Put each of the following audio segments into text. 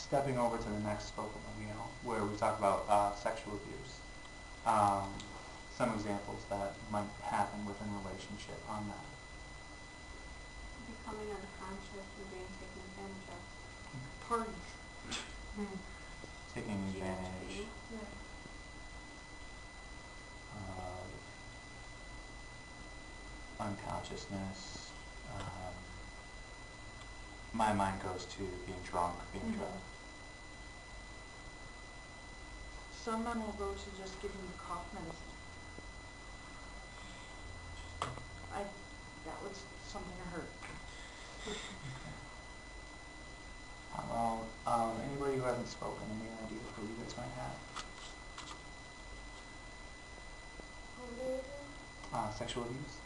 stepping over to the next spoke of the wheel, where we talk about sexual abuse. Some examples that might happen within a relationship on that. Becoming unconscious and being taken advantage of. Parties. Taking advantage. Yeah. Unconsciousness. My mind goes to being drunk, being drugged. Some men will go to just giving you cough medicine. That was something I heard. Well, anybody who hasn't spoken, any idea who you guys might have? Sexual abuse?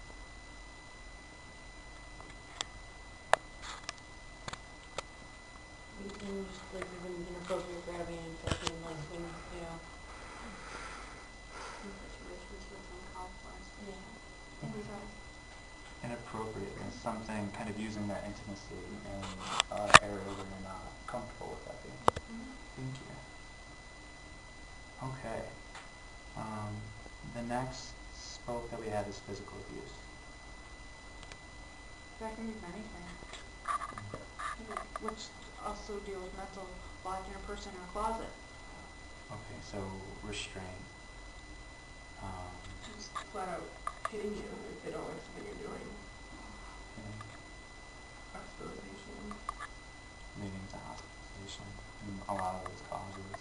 Just like even inappropriate grabbing and touching, like when, Situations with uncalled for. yeah. Inappropriateness, something kind of using that intimacy in an area where you're not comfortable with that being. Thank you. Okay. The next spoke that we had is physical abuse. That can be many things. Which also deal with mental, locking a person in a closet. Okay, so restraint. Just flat out hitting you if they don't like something you're doing. Hospitalization. Leading to hospitalization and a lot of those causes.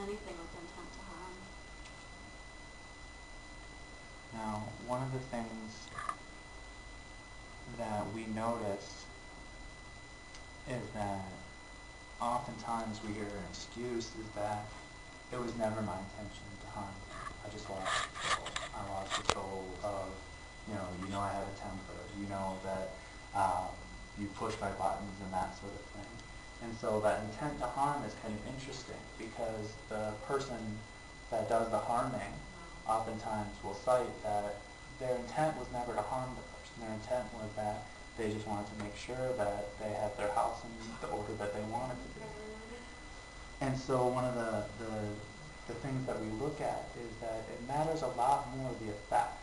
Anything with intent to harm. Now, one of the things that we notice is that oftentimes we hear an excuse is that it was never my intention to harm you. I just lost control. I lost control of, you know I have a temper, you know that you push my buttons and that sort of thing. And so that intent to harm is kind of interesting because the person that does the harming oftentimes will cite that their intent was never to harm the person. Their intent was that they just wanted to make sure that they had their house in the order that they wanted to be. And so one of the things that we look at is that it matters a lot more the effect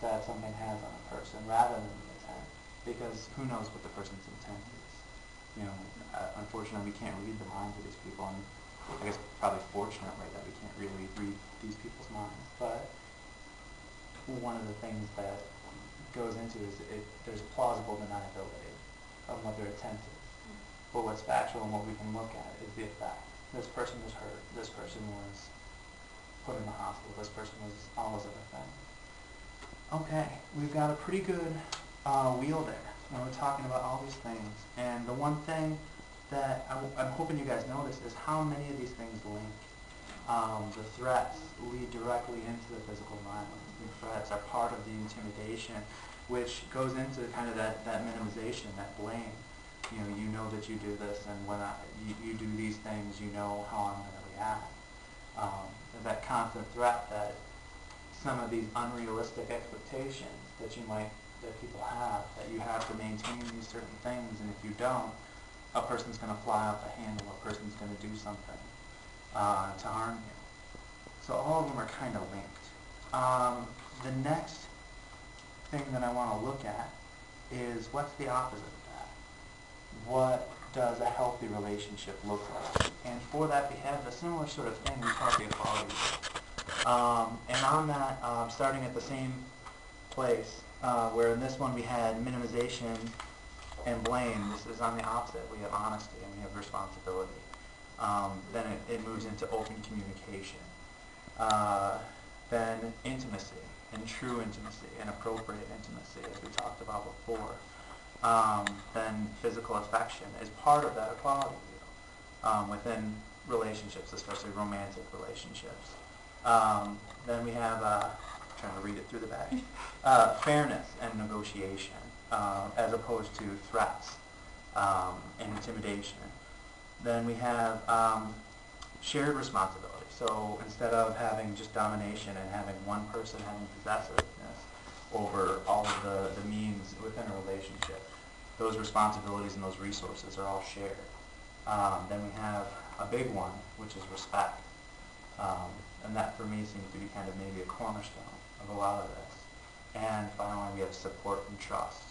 that something has on a person rather than the intent, because who knows what the person's intent is. Unfortunately, we can't read the minds of these people, and I guess probably fortunately that we can't really read these people's minds. But one of the things that goes into is there's a plausible deniability of what their intent is. But what's factual and what we can look at is the effect. This person was hurt. This person was put in the hospital. This person was all those other things. Okay, we've got a pretty good wheel there. And we're talking about all these things. And the one thing that I'm hoping you guys notice is how many of these things link. The threats lead directly into the physical violence. The threats are part of the intimidation, which goes into kind of that minimization, that blame. You know that you do this, and when you do these things, you know how I'm going to react. That constant threat that some of these unrealistic expectations that people have, that you have to maintain these certain things, and if you don't, a person's going to fly off the handle, a person's going to do something to harm you. So all of them are kind of linked. The next thing that I want to look at is what's the opposite of that? What does a healthy relationship look like? And for that, we have a similar sort of thing we call the equality wheel. And on that, starting at the same place, where in this one we had minimization and blame, this is on the opposite. We have honesty and we have responsibility. Then it moves into open communication. Then intimacy, and true intimacy, and appropriate intimacy, as we talked about before. Then physical affection is part of that equality wheel within relationships, especially romantic relationships. Then we have, trying to read it through the back, fairness and negotiation, as opposed to threats and intimidation. Then we have shared responsibility. So instead of having just domination and having one person having possessiveness over all of the means within a relationship, those responsibilities and those resources are all shared. Then we have a big one, which is respect. And that for me seems to be kind of maybe a cornerstone of a lot of this. And finally, we have support and trust.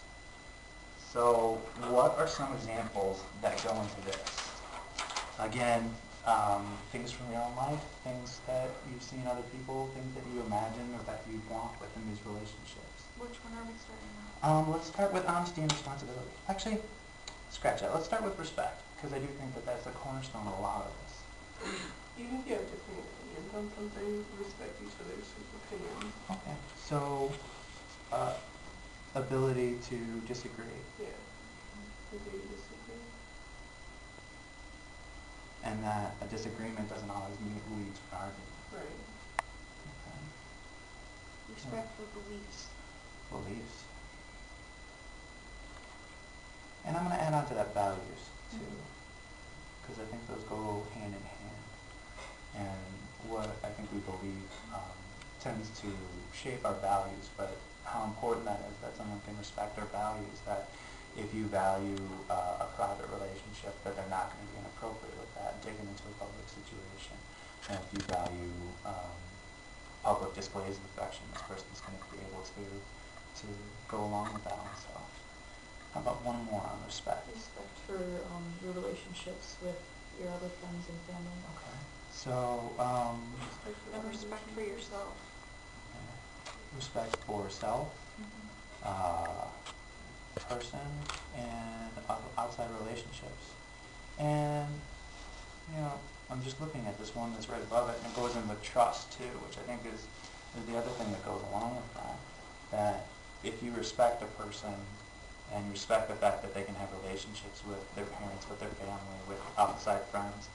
So what are some examples that go into this? Again, things from your own life, things that you've seen other people, things that you imagine or that you want within these relationships. Which one are we starting now? Let's start with honesty and responsibility. Actually, scratch that. Let's start with respect, because I do think that that's a cornerstone of a lot of this. Even if you have different opinions on something, respect each other's opinions. Okay. So, ability to disagree. Yeah. Agree to disagree. And that a disagreement doesn't always mean it leads to an argument. Right. Okay. Respect for beliefs. Beliefs. And I'm going to add on to that values, too. Because I think those go hand in hand. And what I think we believe tends to shape our values, but how important that is that someone can respect our values, that if you value a private relationship, that they're not going to be inappropriate with that, taken into a public situation. And if you value public displays of affection, this person's going to be able to go along with that also. How about one more on respect? Respect for your relationships with your other friends and family. Okay. So, And respect for yourself. respect for self, person, and outside relationships. And, you know, I'm just looking at this one that's right above it, and it goes in with trust, too, which I think is the other thing that goes along with that. That if you respect a person, and you respect the fact that they can have relationships with their parents, with their family, with outside friends,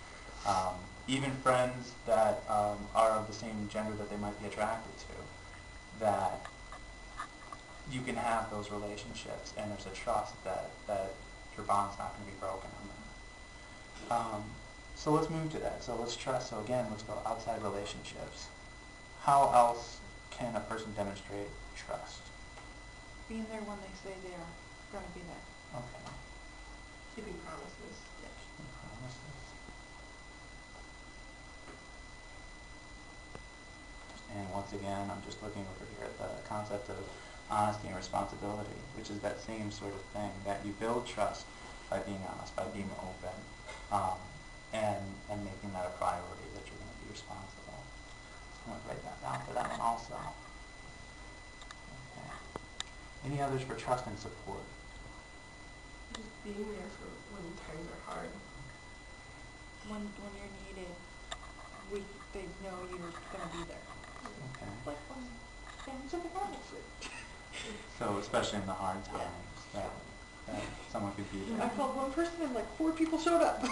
even friends that are of the same gender that they might be attracted to, that you can have those relationships, and there's a trust that your bond's not going to be broken on that. So let's move to that. So let's trust. So again, let's go outside relationships. How else can a person demonstrate trust? Being there when they say they are going to be there. Okay. Keeping promises. Promises. And once again, I'm just looking over here at the concept of honesty and responsibility, which is that same sort of thing, that you build trust by being honest, by being open, and making that a priority, that you're going to be responsible. I'm going to write that down for that one also. Okay. Any others for trust and support? Just being there for when times are hard. When you're needed, they know you're going to be there. Okay. Like when things are the So especially in the hard times, that someone could be there. I called one person and like 4 people showed up.